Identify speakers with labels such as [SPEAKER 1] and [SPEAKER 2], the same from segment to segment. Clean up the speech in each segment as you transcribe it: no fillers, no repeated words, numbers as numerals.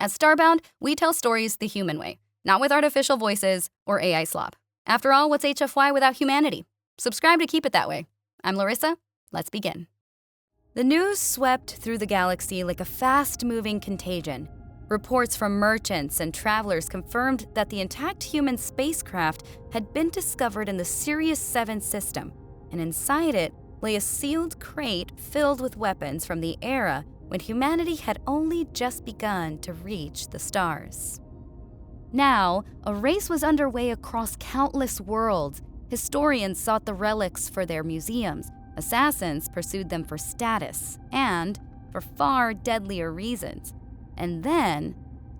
[SPEAKER 1] At Starbound, we tell stories the human way, not with artificial voices or AI slop. After all, what's HFY without humanity? Subscribe to keep it that way. I'm Larissa. Let's begin. The news swept through the galaxy like a fast-moving contagion. Reports from merchants and travelers confirmed that the intact human spacecraft had been discovered in the Sirius 7 system, and inside it lay a sealed crate filled with weapons from the era when humanity had only just begun to reach the stars. Now, a race was underway across countless worlds. Historians sought the relics for their museums, assassins pursued them for status, and for far deadlier reasons. And then,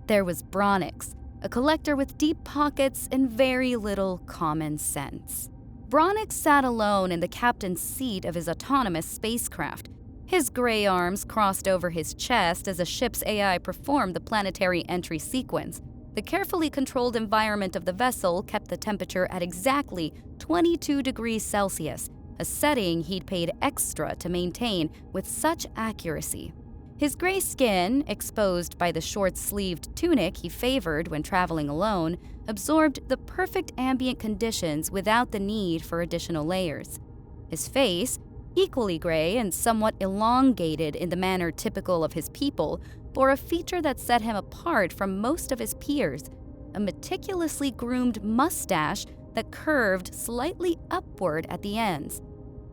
[SPEAKER 1] there was Bronix, a collector with deep pockets and very little common sense. Bronix sat alone in the captain's seat of his autonomous spacecraft. His gray arms crossed over his chest as a ship's AI performed the planetary entry sequence. The carefully controlled environment of the vessel kept the temperature at exactly 22 degrees Celsius, a setting he'd paid extra to maintain with such accuracy. His gray skin, exposed by the short-sleeved tunic he favored when traveling alone, absorbed the perfect ambient conditions without the need for additional layers. His face, equally gray and somewhat elongated in the manner typical of his people, bore a feature that set him apart from most of his peers, a meticulously groomed mustache that curved slightly upward at the ends.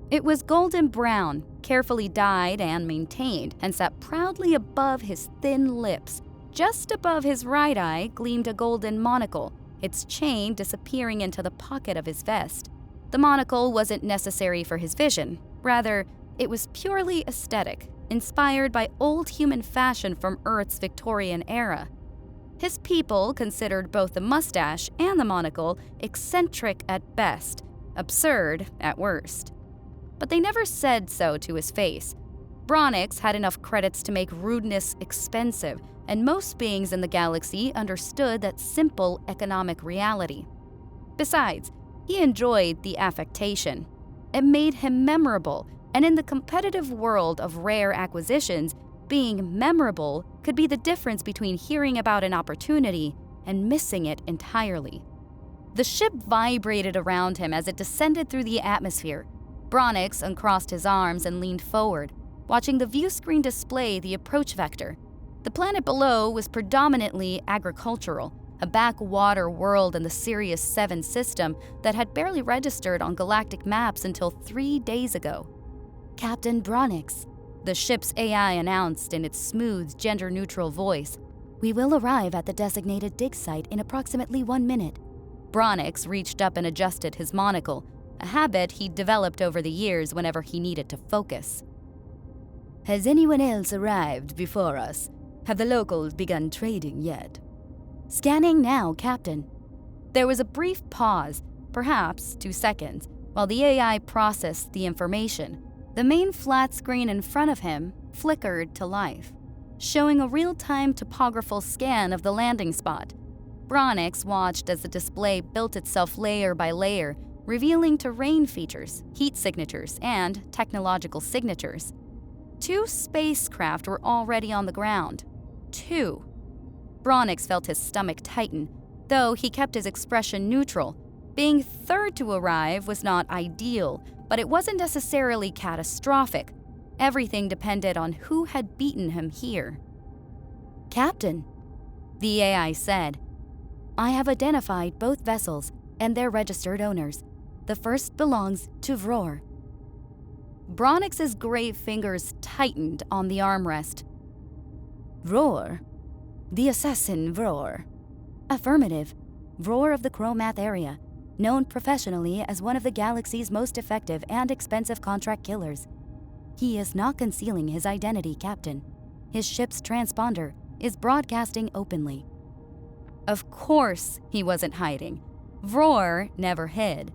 [SPEAKER 1] It was golden brown, carefully dyed and maintained, and sat proudly above his thin lips. Just above his right eye gleamed a golden monocle, its chain disappearing into the pocket of his vest. The monocle wasn't necessary for his vision. Rather, it was purely aesthetic, inspired by old human fashion from Earth's Victorian era. His people considered both the mustache and the monocle eccentric at best, absurd at worst. But they never said so to his face. Bronix had enough credits to make rudeness expensive, and most beings in the galaxy understood that simple economic reality. Besides, he enjoyed the affectation. It made him memorable, and in the competitive world of rare acquisitions, being memorable could be the difference between hearing about an opportunity and missing it entirely. The ship vibrated around him as it descended through the atmosphere. Bronix uncrossed his arms and leaned forward, watching the view screen display the approach vector. The planet below was predominantly agricultural, a backwater world in the Sirius 7 system that had barely registered on galactic maps until 3 days ago. "Captain Bronix," the ship's AI announced in its smooth, gender-neutral voice, "we will arrive at the designated dig site in approximately 1 minute." Bronix reached up and adjusted his monocle, a habit he'd developed over the years whenever he needed to focus. "Has anyone else arrived before us? Have the locals begun trading yet?" "Scanning now, Captain." There was a brief pause, perhaps 2 seconds, while the AI processed the information. The main flat screen in front of him flickered to life, showing a real-time topographical scan of the landing spot. Bronix watched as the display built itself layer by layer, revealing terrain features, heat signatures, and technological signatures. 2 spacecraft were already on the ground. 2. Bronix felt his stomach tighten, though he kept his expression neutral. Being third to arrive was not ideal, but it wasn't necessarily catastrophic. Everything depended on who had beaten him here. "Captain," the AI said, "I have identified both vessels and their registered owners. The first belongs to Vror." Bronix's gray fingers tightened on the armrest. "Vror? The assassin Vror?" "Affirmative. Vror of the Chromath area, known professionally as one of the galaxy's most effective and expensive contract killers. He is not concealing his identity, Captain. His ship's transponder is broadcasting openly." Of course he wasn't hiding. Vror never hid.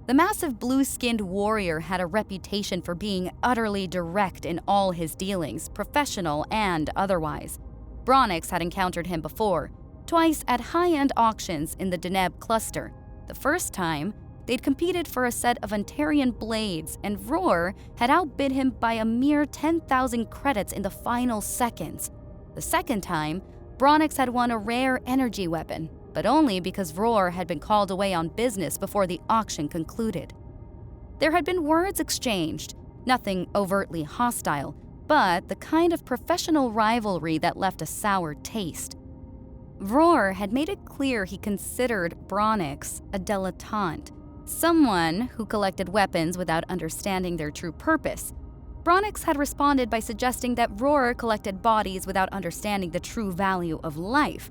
[SPEAKER 1] The massive blue-skinned warrior had a reputation for being utterly direct in all his dealings, professional and otherwise. Bronix had encountered him before, twice at high-end auctions in the Deneb cluster. The first time, they'd competed for a set of Antarian blades, and Vror had outbid him by a mere 10,000 credits in the final seconds. The second time, Bronix had won a rare energy weapon, but only because Vroor had been called away on business before the auction concluded. There had been words exchanged, nothing overtly hostile, but the kind of professional rivalry that left a sour taste. Vroor had made it clear he considered Bronix a dilettante, someone who collected weapons without understanding their true purpose. Bronix had responded by suggesting that Vroor collected bodies without understanding the true value of life.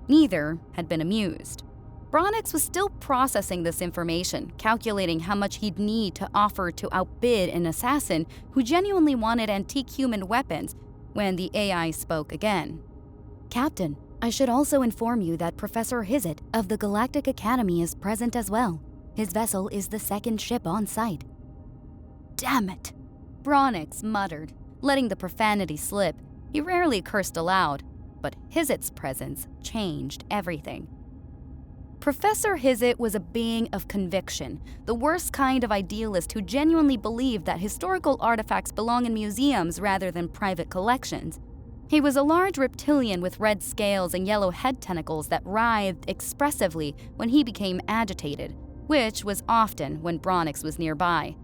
[SPEAKER 1] Neither had been amused. Bronix was still processing this information, calculating how much he'd need to offer to outbid an assassin who genuinely wanted antique human weapons, when the AI spoke again. "Captain, I should also inform you that Professor Hizet of the Galactic Academy is present as well. His vessel is the second ship on site." "Damn it," Bronix muttered, letting the profanity slip. He rarely cursed aloud, but Hizet's presence changed everything. Professor Hizet was a being of conviction, the worst kind of idealist who genuinely believed that historical artifacts belong in museums rather than private collections. He was a large reptilian with red scales and yellow head tentacles that writhed expressively when he became agitated, which was often when Bronix was nearby.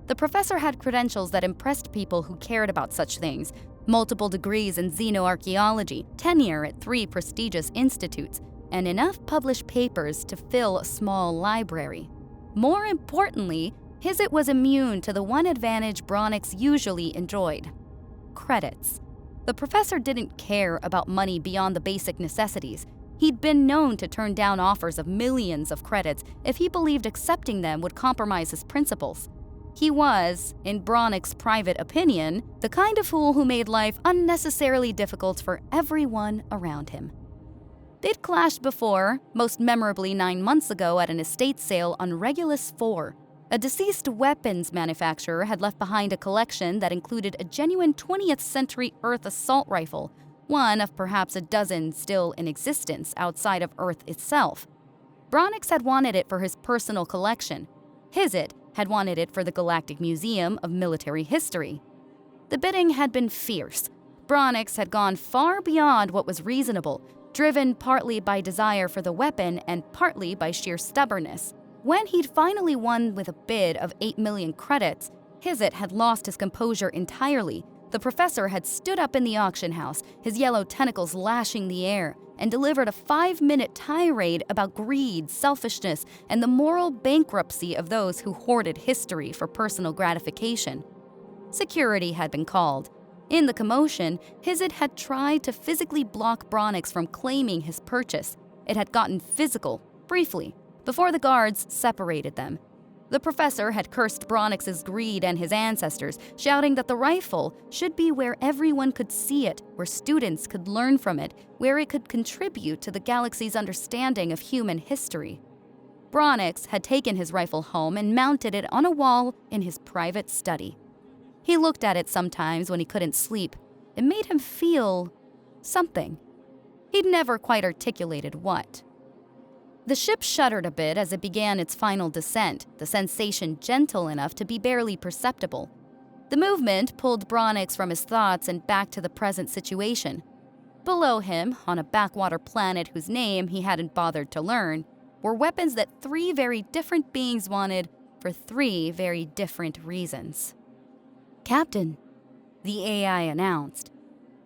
[SPEAKER 1] The professor had credentials that impressed people who cared about such things: multiple degrees in xenoarchaeology, tenure at 3 prestigious institutes, and enough published papers to fill a small library. More importantly, Hizet was immune to the one advantage Bronix usually enjoyed: credits. The professor didn't care about money beyond the basic necessities. He'd been known to turn down offers of millions of credits if he believed accepting them would compromise his principles. He was, in Bronix's private opinion, the kind of fool who made life unnecessarily difficult for everyone around him. They'd clashed before, most memorably 9 months ago at an estate sale on Regulus IV. A deceased weapons manufacturer had left behind a collection that included a genuine 20th century Earth assault rifle, one of perhaps a dozen still in existence outside of Earth itself. Bronix had wanted it for his personal collection. Hizet had wanted it for the Galactic Museum of Military History. The bidding had been fierce. Bronix had gone far beyond what was reasonable, driven partly by desire for the weapon and partly by sheer stubbornness. When he'd finally won with a bid of 8 million credits, Hizet had lost his composure entirely. The professor had stood up in the auction house, his yellow tentacles lashing the air, and delivered a 5-minute tirade about greed, selfishness, and the moral bankruptcy of those who hoarded history for personal gratification. Security had been called. In the commotion, Hizet had tried to physically block Bronix from claiming his purchase. It had gotten physical, briefly, before the guards separated them. The professor had cursed Bronix's greed and his ancestors, shouting that the rifle should be where everyone could see it, where students could learn from it, where it could contribute to the galaxy's understanding of human history. Bronix had taken his rifle home and mounted it on a wall in his private study. He looked at it sometimes when he couldn't sleep. It made him feel something. He'd never quite articulated what. The ship shuddered a bit as it began its final descent, the sensation gentle enough to be barely perceptible. The movement pulled Bronix from his thoughts and back to the present situation. Below him, on a backwater planet whose name he hadn't bothered to learn, were weapons that 3 very different beings wanted for 3 very different reasons. "Captain," the AI announced,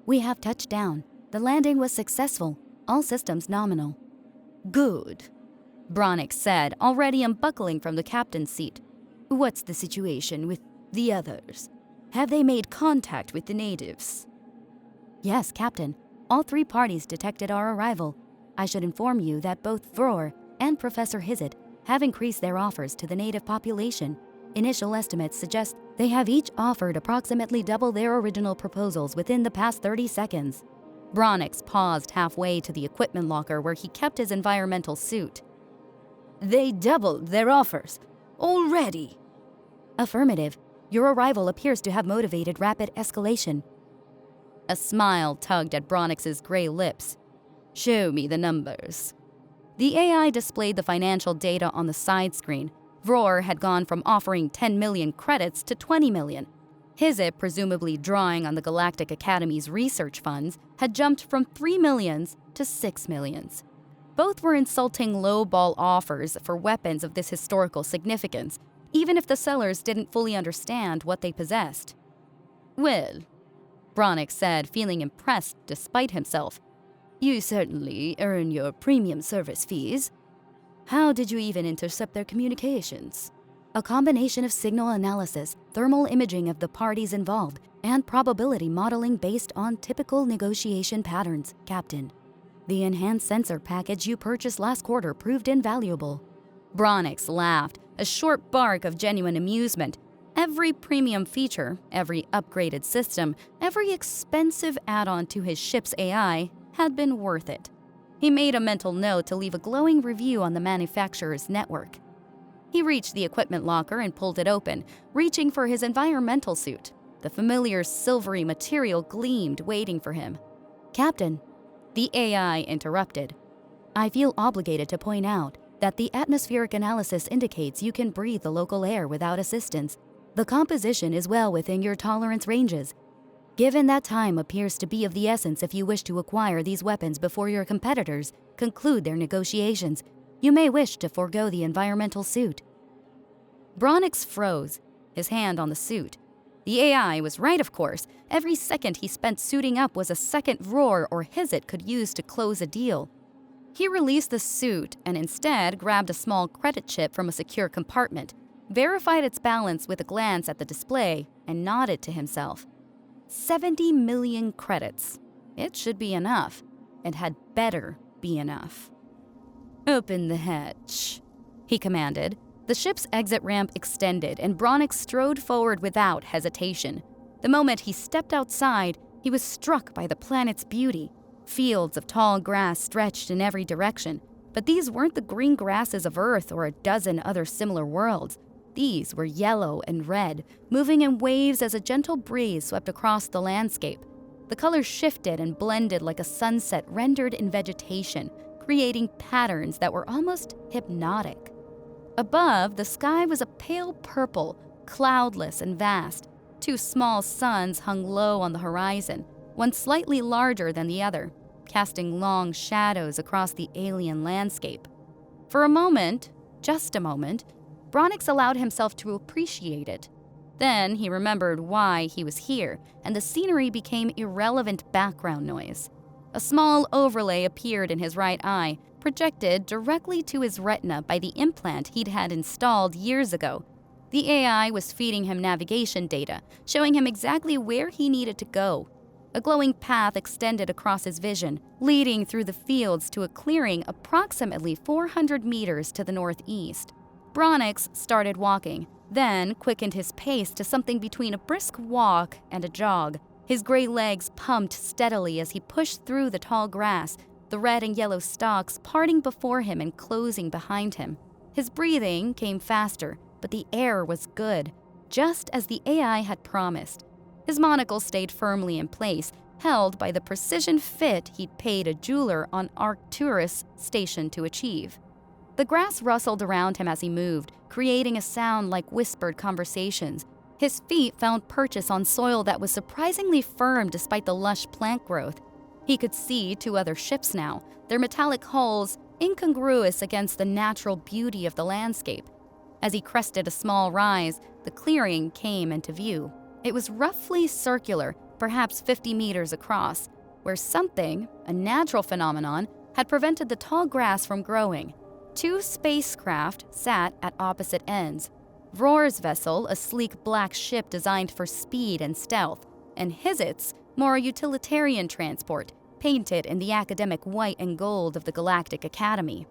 [SPEAKER 1] "we have touched down. The landing was successful, all systems nominal." "Good," Bronix said, already unbuckling from the captain's seat. "What's the situation with the others? Have they made contact with the natives?" "Yes, Captain. All 3 parties detected our arrival. I should inform you that both Vroor and Professor Hizet have increased their offers to the native population. Initial estimates suggest they have each offered approximately double their original proposals within the past 30 seconds. Bronix paused halfway to the equipment locker where he kept his environmental suit. "They doubled their offers? Already?" "Affirmative. Your arrival appears to have motivated rapid escalation." A smile tugged at Bronix's gray lips. "Show me the numbers." The AI displayed the financial data on the side screen. Vroor had gone from offering 10 million credits to 20 million. His, presumably drawing on the Galactic Academy's research funds, had jumped from 3 millions to 6 millions. Both were insulting lowball offers for weapons of this historical significance, even if the sellers didn't fully understand what they possessed. "Well," Bronick said, feeling impressed despite himself, "you certainly earn your premium service fees. How did you even intercept their communications?" "A combination of signal analysis, thermal imaging of the parties involved, and probability modeling based on typical negotiation patterns, Captain. The enhanced sensor package you purchased last quarter proved invaluable." Bronick laughed, a short bark of genuine amusement. Every premium feature, every upgraded system, every expensive add-on to his ship's AI had been worth it. He made a mental note to leave a glowing review on the manufacturer's network. He reached the equipment locker and pulled it open, reaching for his environmental suit. The familiar silvery material gleamed, waiting for him. "Captain," the AI interrupted, "I feel obligated to point out that the atmospheric analysis indicates you can breathe the local air without assistance. The composition is well within your tolerance ranges. Given that time appears to be of the essence if you wish to acquire these weapons before your competitors conclude their negotiations, you may wish to forego the environmental suit." Bronick froze, his hand on the suit. The AI was right, of course. Every second he spent suiting up was a second roar or hizit could use to close a deal. He released the suit and instead grabbed a small credit chip from a secure compartment, verified its balance with a glance at the display, and nodded to himself. 70 million credits. It should be enough. It had better be enough. "Open the hatch," he commanded. The ship's exit ramp extended, and Bronick strode forward without hesitation. The moment he stepped outside, he was struck by the planet's beauty. Fields of tall grass stretched in every direction, but these weren't the green grasses of Earth or a dozen other similar worlds. These were yellow and red, moving in waves as a gentle breeze swept across the landscape. The colors shifted and blended like a sunset rendered in vegetation, creating patterns that were almost hypnotic. Above, the sky was a pale purple, cloudless and vast. Two small suns hung low on the horizon, one slightly larger than the other, casting long shadows across the alien landscape. For a moment, just a moment, Bronick allowed himself to appreciate it. Then he remembered why he was here, and the scenery became irrelevant background noise. A small overlay appeared in his right eye, projected directly to his retina by the implant he'd had installed years ago. The AI was feeding him navigation data, showing him exactly where he needed to go. A glowing path extended across his vision, leading through the fields to a clearing approximately 400 meters to the northeast. Bronick started walking, then quickened his pace to something between a brisk walk and a jog. His gray legs pumped steadily as he pushed through the tall grass, the red and yellow stalks parting before him and closing behind him. His breathing came faster, but the air was good, just as the AI had promised. His monocle stayed firmly in place, held by the precision fit he'd paid a jeweler on Arcturus station to achieve. The grass rustled around him as he moved, creating a sound like whispered conversations. His feet found purchase on soil that was surprisingly firm despite the lush plant growth. He could see two other ships now, their metallic hulls incongruous against the natural beauty of the landscape. As he crested a small rise, the clearing came into view. It was roughly circular, perhaps 50 meters across, where something, a natural phenomenon, had prevented the tall grass from growing. Two spacecraft sat at opposite ends. Roar's vessel, a sleek black ship designed for speed and stealth, and Hizit's, more utilitarian transport, painted in the academic white and gold of the Galactic Academy.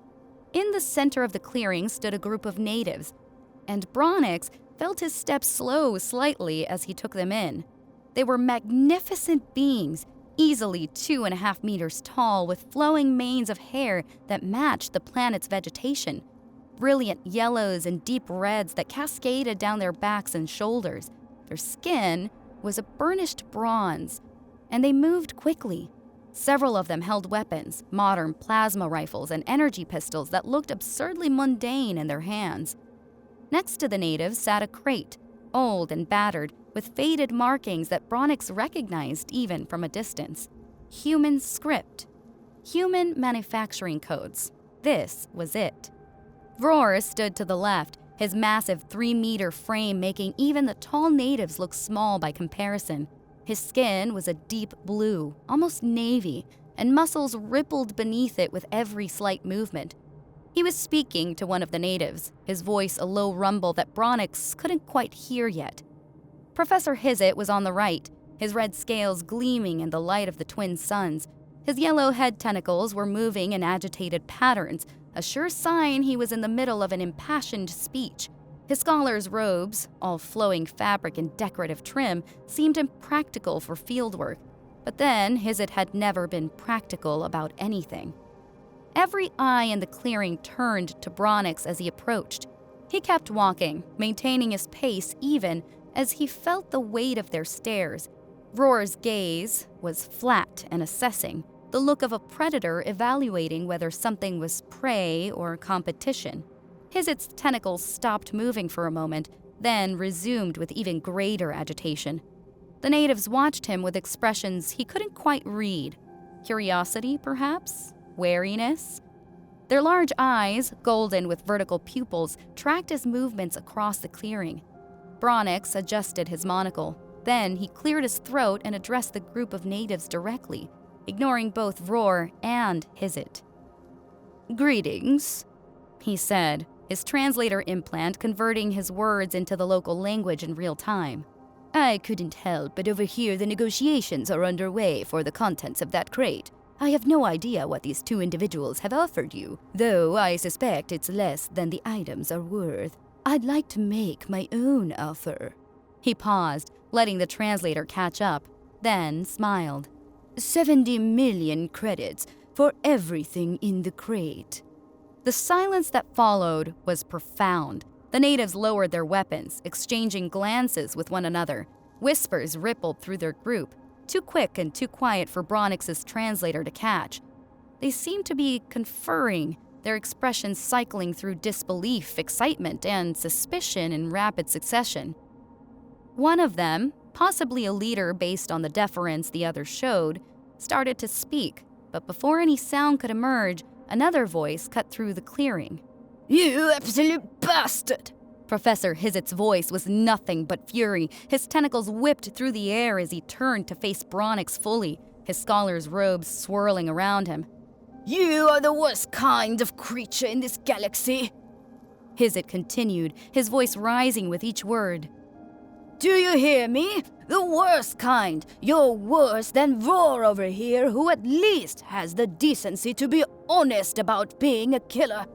[SPEAKER 1] In the center of the clearing stood a group of natives, and Bronick felt his steps slow slightly as he took them in. They were magnificent beings, easily 2.5 meters tall, with flowing manes of hair that matched the planet's vegetation, brilliant yellows and deep reds that cascaded down their backs and shoulders. Their skin was a burnished bronze, and they moved quickly. Several of them held weapons, modern plasma rifles and energy pistols that looked absurdly mundane in their hands. Next to the natives sat a crate, old and battered, with faded markings that Bronix recognized even from a distance. Human script. Human manufacturing codes. This was it. Vroor stood to the left, his massive 3-meter frame making even the tall natives look small by comparison. His skin was a deep blue, almost navy, and muscles rippled beneath it with every slight movement. He was speaking to one of the natives, his voice a low rumble that Bronix couldn't quite hear yet. Professor Hizit was on the right, his red scales gleaming in the light of the twin suns. His yellow head tentacles were moving in agitated patterns, a sure sign he was in the middle of an impassioned speech. His scholar's robes, all flowing fabric and decorative trim, seemed impractical for fieldwork. But then Hizit had never been practical about anything. Every eye in the clearing turned to Bronix as he approached. He kept walking, maintaining his pace even as he felt the weight of their stares. Vroor's gaze was flat and assessing, the look of a predator evaluating whether something was prey or competition. Hizit's tentacles stopped moving for a moment, then resumed with even greater agitation. The natives watched him with expressions he couldn't quite read. Curiosity, perhaps? Wariness? Their large eyes, golden with vertical pupils, tracked his movements across the clearing. Bronix adjusted his monocle. Then he cleared his throat and addressed the group of natives directly, ignoring both Vroor and Hizit. "Greetings," he said, his translator implant converting his words into the local language in real time. "I couldn't help but overhear the negotiations are underway for the contents of that crate. I have no idea what these two individuals have offered you, though I suspect it's less than the items are worth. I'd like to make my own offer." He paused, letting the translator catch up, then smiled. 70 million credits for everything in the crate." The silence that followed was profound. The natives lowered their weapons, exchanging glances with one another. Whispers rippled through their group, too quick and too quiet for Bronix's translator to catch. They seemed to be conferring, their expressions cycling through disbelief, excitement, and suspicion in rapid succession. One of them, possibly a leader based on the deference the other showed, started to speak, but before any sound could emerge, another voice cut through the clearing. "You absolute bastard!" Professor Hizit's voice was nothing but fury. His tentacles whipped through the air as he turned to face Bronix fully, his scholar's robes swirling around him. "You are the worst kind of creature in this galaxy," Hizit continued, his voice rising with each word. "Do you hear me? The worst kind. You're worse than Vroor over here, who at least has the decency to be honest about being a killer.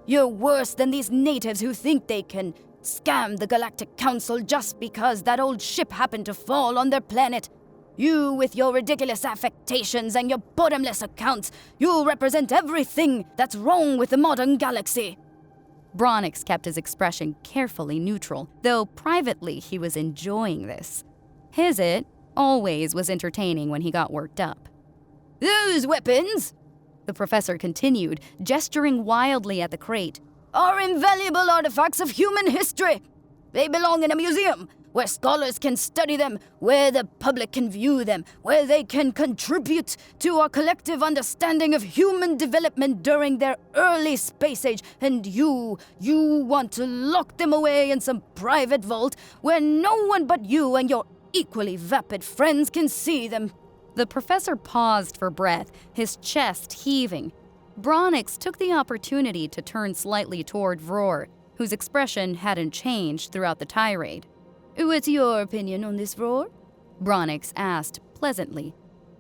[SPEAKER 1] You're worse than these natives who think they can scam the Galactic Council just because that old ship happened to fall on their planet. You, with your ridiculous affectations and your bottomless accounts, you represent everything that's wrong with the modern galaxy." Bronix kept his expression carefully neutral, though privately he was enjoying this. Hizit always was entertaining when he got worked up. "Those weapons," the professor continued, gesturing wildly at the crate, "are invaluable artifacts of human history. They belong in a museum, where scholars can study them, where the public can view them, where they can contribute to our collective understanding of human development during their early space age, and you want to lock them away in some private vault where no one but you and your equally vapid friends can see them." The professor paused for breath, his chest heaving. Bronix took the opportunity to turn slightly toward Vroor, whose expression hadn't changed throughout the tirade. "What's your opinion on this, Vroor?" Bronix asked pleasantly.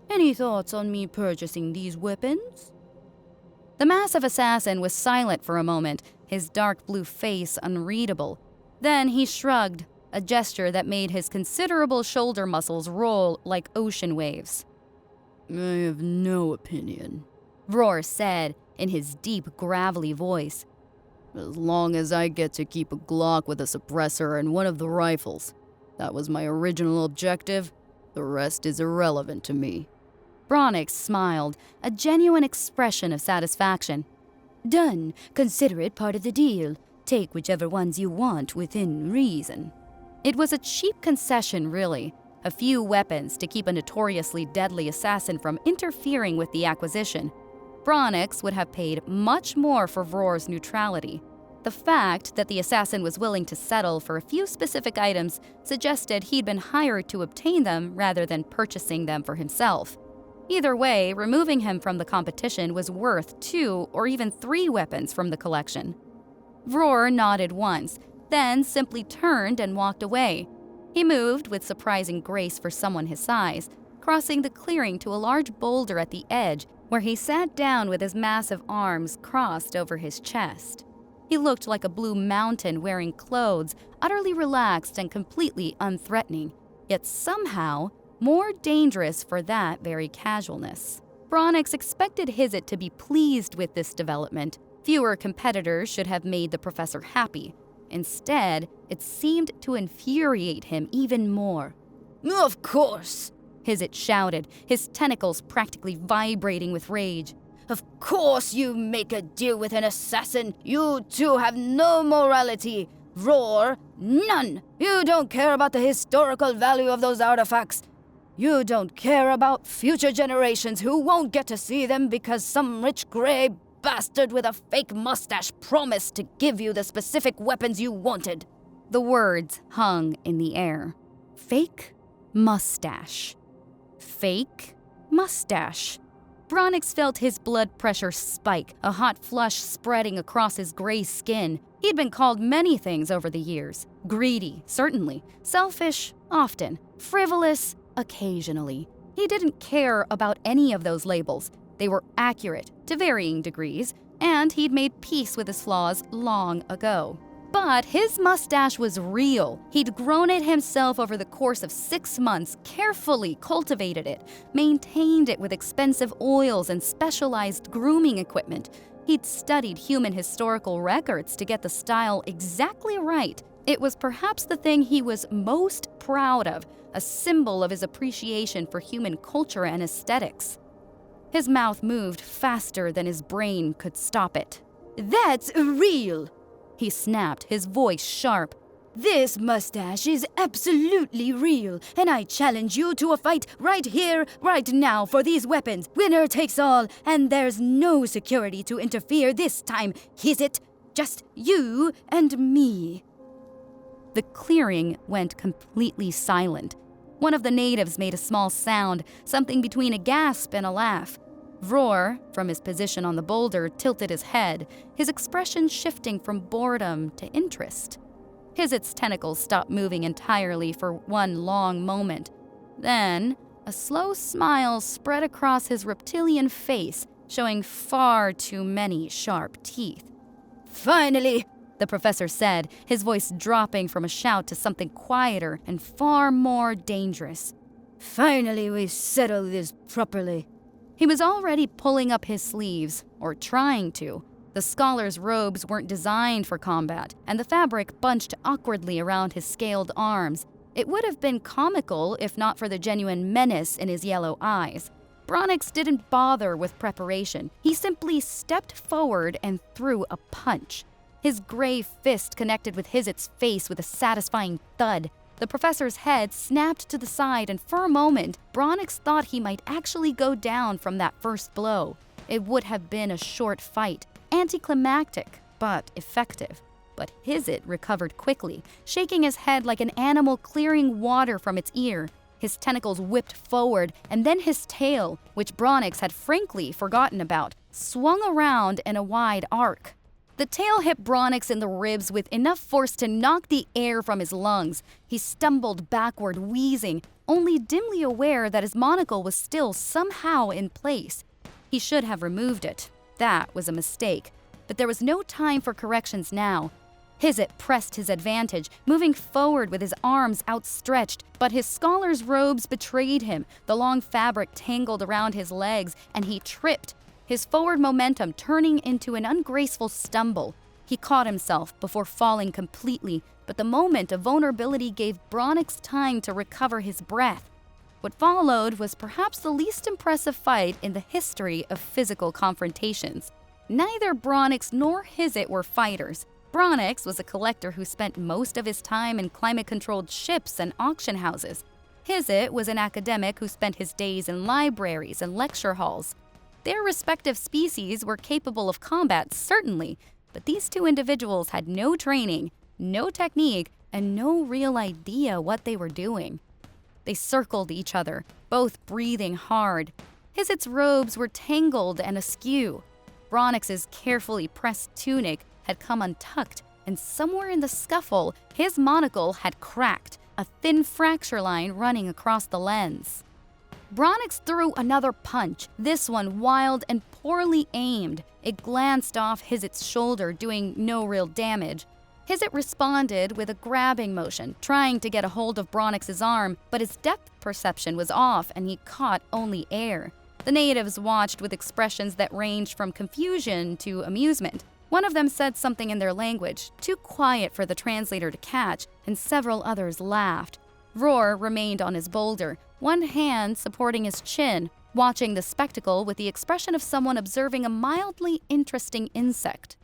[SPEAKER 1] "Any thoughts on me purchasing these weapons?" The massive assassin was silent for a moment, his dark blue face unreadable. Then he shrugged, a gesture that made his considerable shoulder muscles roll like ocean waves. "I have no opinion," Vroor said in his deep, gravelly voice. "As long as I get to keep a Glock with a suppressor and one of the rifles. That was my original objective. The rest is irrelevant to me." Bronix smiled, a genuine expression of satisfaction. "Done. Consider it part of the deal. Take whichever ones you want within reason." It was a cheap concession, really. A few weapons to keep a notoriously deadly assassin from interfering with the acquisition. Bronix would have paid much more for Vroor's neutrality. The fact that the assassin was willing to settle for a few specific items suggested he'd been hired to obtain them rather than purchasing them for himself. Either way, removing him from the competition was worth 2 or even 3 weapons from the collection. Vroor nodded once, then simply turned and walked away. He moved with surprising grace for someone his size, crossing the clearing to a large boulder at the edge where he sat down with his massive arms crossed over his chest. He looked like a blue mountain wearing clothes, utterly relaxed and completely unthreatening, yet somehow more dangerous for that very casualness. Bronix expected Hizit to be pleased with this development. Fewer competitors should have made the professor happy. Instead, it seemed to infuriate him even more.
[SPEAKER 2] Of course,
[SPEAKER 1] Hizit shouted, his tentacles practically vibrating with rage.
[SPEAKER 2] Of course you make a deal with an assassin. You two have no morality. Vroor, none. You don't care about the historical value of those artifacts. You don't care about future generations who won't get to see them because some rich gray bastard with a fake mustache promised to give you the specific weapons you wanted.
[SPEAKER 1] The words hung in the air. Fake mustache. Fake mustache. Bronix felt his blood pressure spike, a hot flush spreading across his gray skin. He'd been called many things over the years. Greedy, certainly. Selfish, often. Frivolous, occasionally. He didn't care about any of those labels. They were accurate, to varying degrees, and he'd made peace with his flaws long ago. But his mustache was real. He'd grown it himself over the course of 6 months, carefully cultivated it, maintained it with expensive oils and specialized grooming equipment. He'd studied human historical records to get the style exactly right. It was perhaps the thing he was most proud of, a symbol of his appreciation for human culture and aesthetics. His mouth moved faster than his brain could stop it.
[SPEAKER 2] That's real,
[SPEAKER 1] he snapped, his voice sharp.
[SPEAKER 2] This mustache is absolutely real, and I challenge you to a fight right here, right now for these weapons. Winner takes all, and there's no security to interfere this time, is it? Just you and me.
[SPEAKER 1] The clearing went completely silent. One of the natives made a small sound, something between a gasp and a laugh. Vroor, from his position on the boulder, tilted his head, his expression shifting from boredom to interest. Hizit's tentacles stopped moving entirely for one long moment. Then, a slow smile spread across his reptilian face, showing far too many sharp teeth.
[SPEAKER 2] Finally,
[SPEAKER 1] the professor said, his voice dropping from a shout to something quieter and far more dangerous.
[SPEAKER 2] Finally, we settle this properly.
[SPEAKER 1] He was already pulling up his sleeves, or trying to. The scholar's robes weren't designed for combat, and the fabric bunched awkwardly around his scaled arms. It would have been comical if not for the genuine menace in his yellow eyes. Bronix didn't bother with preparation. He simply stepped forward and threw a punch. His gray fist connected with Hizit's face with a satisfying thud. The professor's head snapped to the side, and for a moment, Bronix thought he might actually go down from that first blow. It would have been a short fight, anticlimactic, but effective. But Hizit recovered quickly, shaking his head like an animal clearing water from its ear. His tentacles whipped forward, and then his tail, which Bronix had frankly forgotten about, swung around in a wide arc. The tail hit Bronix in the ribs with enough force to knock the air from his lungs. He stumbled backward, wheezing, only dimly aware that his monocle was still somehow in place. He should have removed it. That was a mistake. But there was no time for corrections now. Hizit pressed his advantage, moving forward with his arms outstretched, but his scholar's robes betrayed him. The long fabric tangled around his legs, and he tripped, his forward momentum turning into an ungraceful stumble. He caught himself before falling completely, but the moment of vulnerability gave Bronix time to recover his breath. What followed was perhaps the least impressive fight in the history of physical confrontations. Neither Bronix nor Hizit were fighters. Bronix was a collector who spent most of his time in climate-controlled ships and auction houses. Hizit was an academic who spent his days in libraries and lecture halls. Their respective species were capable of combat, certainly, but these two individuals had no training, no technique, and no real idea what they were doing. They circled each other, both breathing hard. Hizit's robes were tangled and askew. Bronix's carefully pressed tunic had come untucked, and somewhere in the scuffle, his monocle had cracked, a thin fracture line running across the lens. Bronix threw another punch, this one wild and poorly aimed. It glanced off Hizit's shoulder, doing no real damage. Hizit responded with a grabbing motion, trying to get a hold of Bronix's arm, but his depth perception was off and he caught only air. The natives watched with expressions that ranged from confusion to amusement. One of them said something in their language, too quiet for the translator to catch, and several others laughed. Roar remained on his boulder, one hand supporting his chin, watching the spectacle with the expression of someone observing a mildly interesting insect.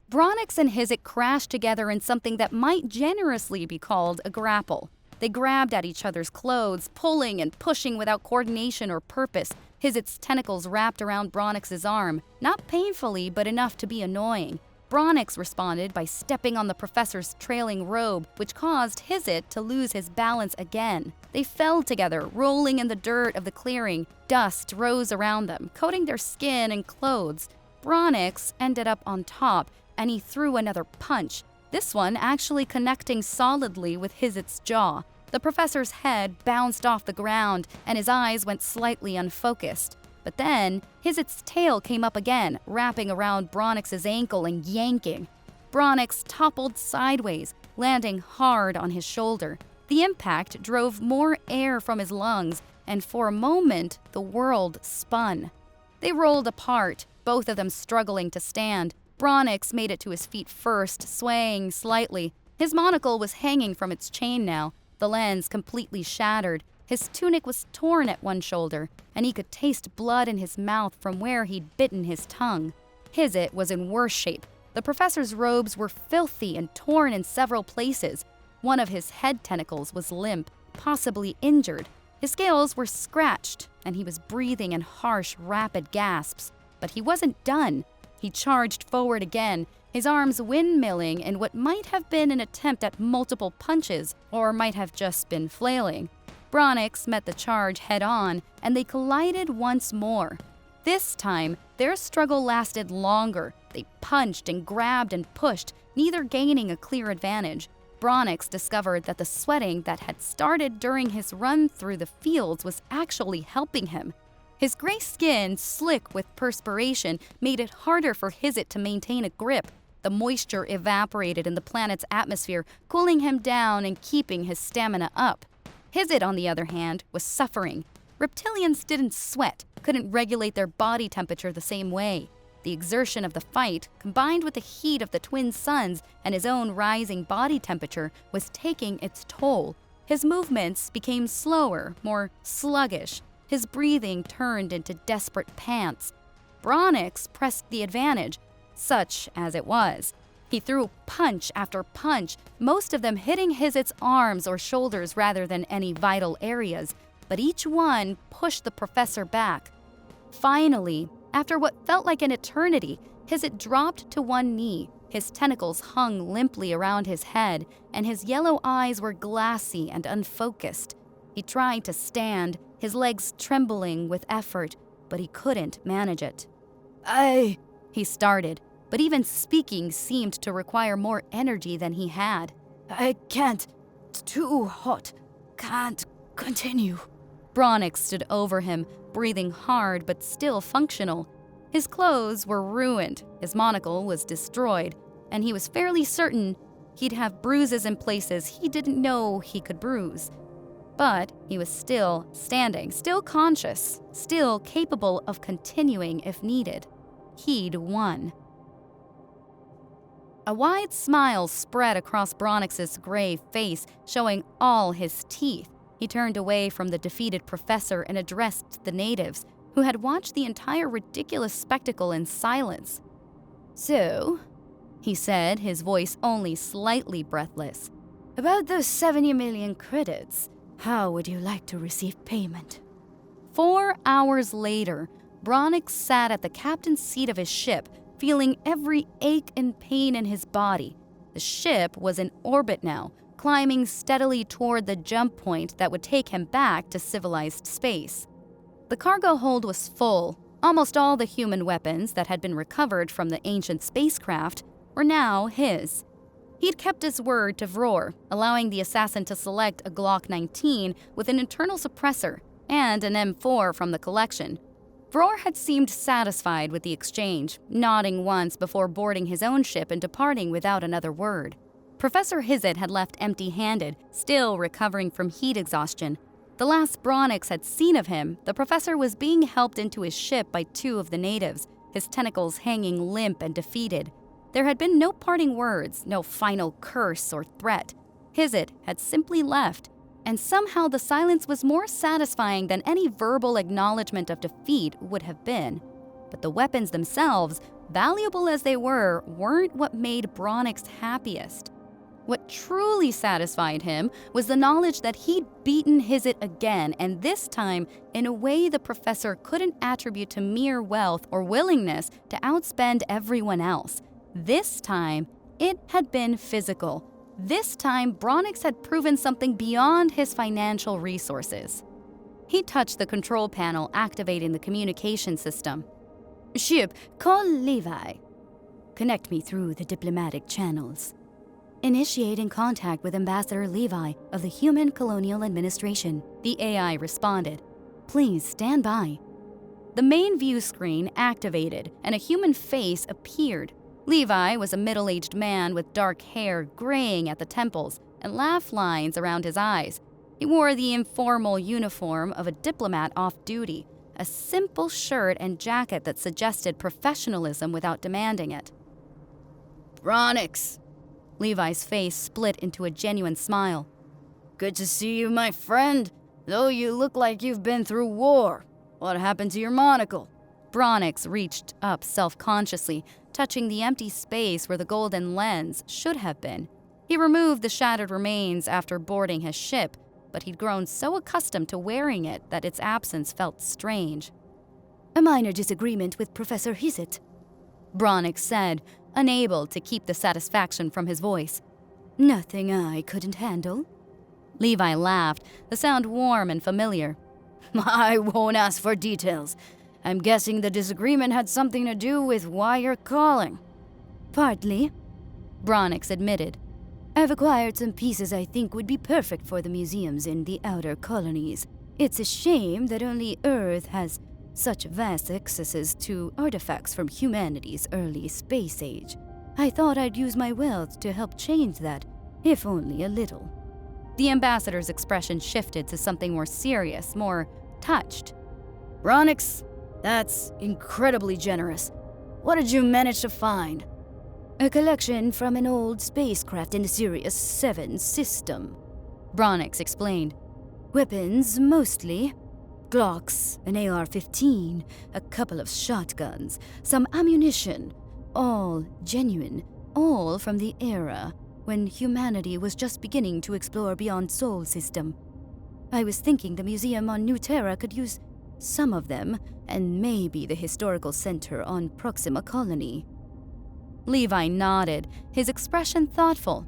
[SPEAKER 1] Bronix and Hizit crashed together in something that might generously be called a grapple. They grabbed at each other's clothes, pulling and pushing without coordination or purpose. Hizit's tentacles wrapped around Bronix's arm, not painfully but enough to be annoying. Bronix responded by stepping on the professor's trailing robe, which caused Hizit to lose his balance again. They fell together, rolling in the dirt of the clearing. Dust rose around them, coating their skin and clothes. Bronix ended up on top, and he threw another punch, this one actually connecting solidly with Hizit's jaw. The professor's head bounced off the ground, and his eyes went slightly unfocused. But then, Hizit's tail came up again, wrapping around Bronix's ankle and yanking. Bronix toppled sideways, landing hard on his shoulder. The impact drove more air from his lungs, and for a moment, the world spun. They rolled apart, both of them struggling to stand. Bronix made it to his feet first, swaying slightly. His monocle was hanging from its chain now, the lens completely shattered. His tunic was torn at one shoulder, and he could taste blood in his mouth from where he'd bitten his tongue. Hizit was in worse shape. The professor's robes were filthy and torn in several places. One of his head tentacles was limp, possibly injured. His scales were scratched, and he was breathing in harsh, rapid gasps. But he wasn't done. He charged forward again, his arms windmilling in what might have been an attempt at multiple punches, or might have just been flailing. Bronix met the charge head-on, and they collided once more. This time, their struggle lasted longer. They punched and grabbed and pushed, neither gaining a clear advantage. Bronix discovered that the sweating that had started during his run through the fields was actually helping him. His gray skin, slick with perspiration, made it harder for Hizit to maintain a grip. The moisture evaporated in the planet's atmosphere, cooling him down and keeping his stamina up. Hizit, on the other hand, was suffering. Reptilians didn't sweat, couldn't regulate their body temperature the same way. The exertion of the fight, combined with the heat of the twin suns and his own rising body temperature, was taking its toll. His movements became slower, more sluggish. His breathing turned into desperate pants. Bronix pressed the advantage, such as it was. He threw punch after punch, most of them hitting Hizit's arms or shoulders rather than any vital areas, but each one pushed the professor back. Finally, after what felt like an eternity, Hizit dropped to one knee. His tentacles hung limply around his head, and his yellow eyes were glassy and unfocused. He tried to stand, his legs trembling with effort, but he couldn't manage it. He started, but even speaking seemed to require more energy than he had.
[SPEAKER 2] I can't. It's too hot. Can't continue.
[SPEAKER 1] Bronix stood over him, breathing hard but still functional. His clothes were ruined, his monocle was destroyed, and he was fairly certain he'd have bruises in places he didn't know he could bruise. But he was still standing, still conscious, still capable of continuing if needed. He'd won. A wide smile spread across Bronix's gray face, showing all his teeth. He turned away from the defeated professor and addressed the natives, who had watched the entire ridiculous spectacle in silence.
[SPEAKER 2] So,
[SPEAKER 1] he said, his voice only slightly breathless.
[SPEAKER 2] About those 70 million credits, how would you like to receive payment?
[SPEAKER 1] 4 hours later, Bronix sat at the captain's seat of his ship, feeling every ache and pain in his body. The ship was in orbit now, climbing steadily toward the jump point that would take him back to civilized space. The cargo hold was full. Almost all the human weapons that had been recovered from the ancient spacecraft were now his. He'd kept his word to Vror, allowing the assassin to select a Glock 19 with an internal suppressor and an M4 from the collection. Vror had seemed satisfied with the exchange, nodding once before boarding his own ship and departing without another word. Professor Hizet had left empty-handed, still recovering from heat exhaustion. The last Bronix had seen of him, the professor was being helped into his ship by 2 of the natives, his tentacles hanging limp and defeated. There had been no parting words, no final curse or threat. Hizet had simply left, and somehow the silence was more satisfying than any verbal acknowledgement of defeat would have been. But the weapons themselves, valuable as they were, weren't what made Bronix happiest. What truly satisfied him was the knowledge that he'd beaten Hizet again, and this time in a way the professor couldn't attribute to mere wealth or willingness to outspend everyone else. This time, it had been physical. This time, Bronix had proven something beyond his financial resources. He touched the control panel, activating the communication system.
[SPEAKER 2] Ship, call Levi. Connect me through the diplomatic channels. Initiating contact with Ambassador Levi of the Human Colonial Administration.
[SPEAKER 1] The AI responded.
[SPEAKER 2] Please stand by.
[SPEAKER 1] The main view screen activated, and a human face appeared. Levi was a middle-aged man with dark hair graying at the temples and laugh lines around his eyes. He wore the informal uniform of a diplomat off duty, a simple shirt and jacket that suggested professionalism without demanding it.
[SPEAKER 2] Bronix.
[SPEAKER 1] Levi's face split into a genuine smile.
[SPEAKER 2] Good to see you, my friend. Though you look like you've been through war. What happened to your monocle?
[SPEAKER 1] Bronix reached up self-consciously, touching the empty space where the golden lens should have been. He removed the shattered remains after boarding his ship, but he'd grown so accustomed to wearing it that its absence felt strange.
[SPEAKER 2] A minor disagreement with Professor Hizet,
[SPEAKER 1] Bronix said, unable to keep the satisfaction from his voice.
[SPEAKER 2] Nothing I couldn't handle.
[SPEAKER 1] Levi laughed, the sound warm and familiar.
[SPEAKER 2] I won't ask for details. I'm guessing the disagreement had something to do with why you're calling. Partly,
[SPEAKER 1] Bronix admitted.
[SPEAKER 2] I've acquired some pieces I think would be perfect for the museums in the outer colonies. It's a shame that only Earth has such vast accesses to artifacts from humanity's early space age. I thought I'd use my wealth to help change that, if only a little.
[SPEAKER 1] The ambassador's expression shifted to something more serious, more touched.
[SPEAKER 2] Bronix, that's incredibly generous. What did you manage to find? A collection from an old spacecraft in the Sirius 7 system,
[SPEAKER 1] Bronix explained.
[SPEAKER 2] Weapons, mostly. Glocks, an AR-15, a couple of shotguns, some ammunition. All genuine, all from the era when humanity was just beginning to explore beyond Sol system. I was thinking the museum on New Terra could use some of them, and maybe the historical center on Proxima Colony.
[SPEAKER 1] Levi nodded, his expression thoughtful.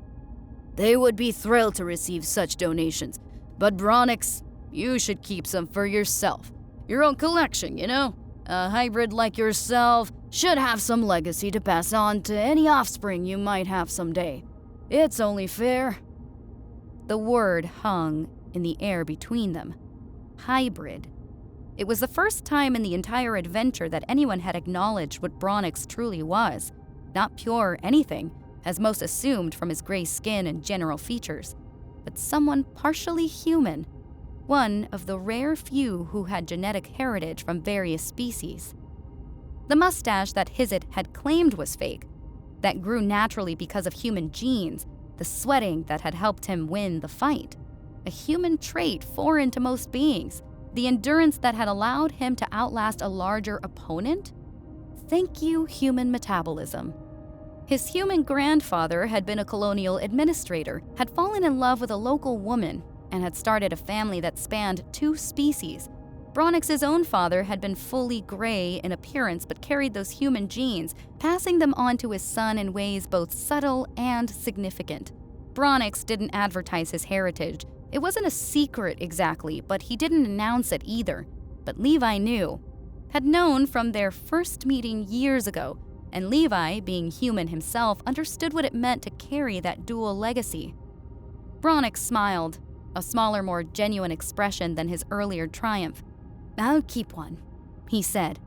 [SPEAKER 2] They would be thrilled to receive such donations, but Bronix, you should keep some for yourself. Your own collection, you know? A hybrid like yourself should have some legacy to pass on to any offspring you might have someday. It's only fair.
[SPEAKER 1] The word hung in the air between them. Hybrid. It was the first time in the entire adventure that anyone had acknowledged what Bronix truly was. Not pure anything, as most assumed from his gray skin and general features, but someone partially human. One of the rare few who had genetic heritage from various species. The mustache that Hizet had claimed was fake, that grew naturally because of human genes, the sweating that had helped him win the fight, a human trait foreign to most beings, the endurance that had allowed him to outlast a larger opponent. Thank you, human metabolism. His human grandfather had been a colonial administrator, had fallen in love with a local woman, and had started a family that spanned 2 species. Bronix's own father had been fully gray in appearance but carried those human genes, passing them on to his son in ways both subtle and significant. Bronix didn't advertise his heritage. It wasn't a secret exactly, but he didn't announce it either. But Levi knew. Had known from their first meeting years ago, and Levi, being human himself, understood what it meant to carry that dual legacy. Bronix smiled, a smaller, more genuine expression than his earlier triumph.
[SPEAKER 2] "I'll keep one," he said.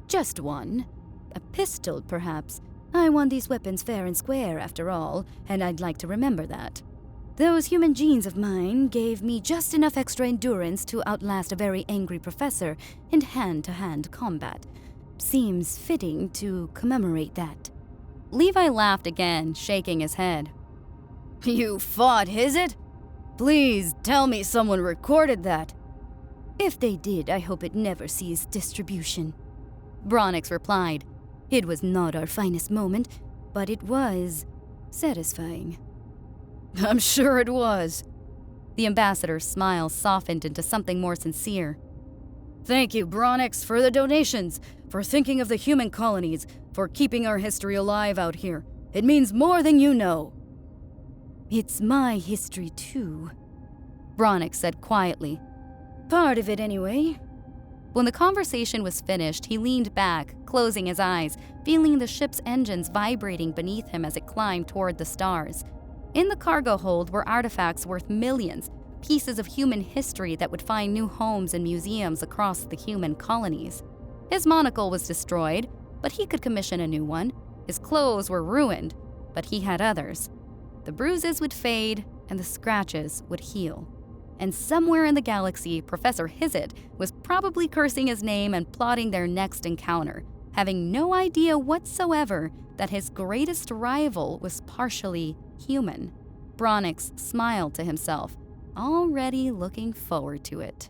[SPEAKER 2] "Just one. A pistol, perhaps. I won these weapons fair and square, after all, and I'd like to remember that. Those human genes of mine gave me just enough extra endurance to outlast a very angry professor in hand-to-hand combat. Seems fitting to commemorate that."
[SPEAKER 1] Levi laughed again, shaking his head.
[SPEAKER 2] "You fought, is it? Please tell me someone recorded that." "If they did, I hope it never sees distribution," Bronix replied. "It was not our finest moment, but it was satisfying."
[SPEAKER 1] "I'm sure it was." The ambassador's smile softened into something more sincere. "Thank you, Bronix, for the donations, for thinking of the human colonies, for keeping our history alive out here. It means more than you know."
[SPEAKER 2] "It's my history, too,"
[SPEAKER 1] Bronix said quietly.
[SPEAKER 2] "Part of it, anyway."
[SPEAKER 1] When the conversation was finished, he leaned back, closing his eyes, feeling the ship's engines vibrating beneath him as it climbed toward the stars. In the cargo hold were artifacts worth millions, pieces of human history that would find new homes in museums across the human colonies. His monocle was destroyed, but he could commission a new one. His clothes were ruined, but he had others. The bruises would fade, and the scratches would heal. And somewhere in the galaxy, Professor Hizit was probably cursing his name and plotting their next encounter, having no idea whatsoever that his greatest rival was partially human. Bronix smiled to himself, already looking forward to it.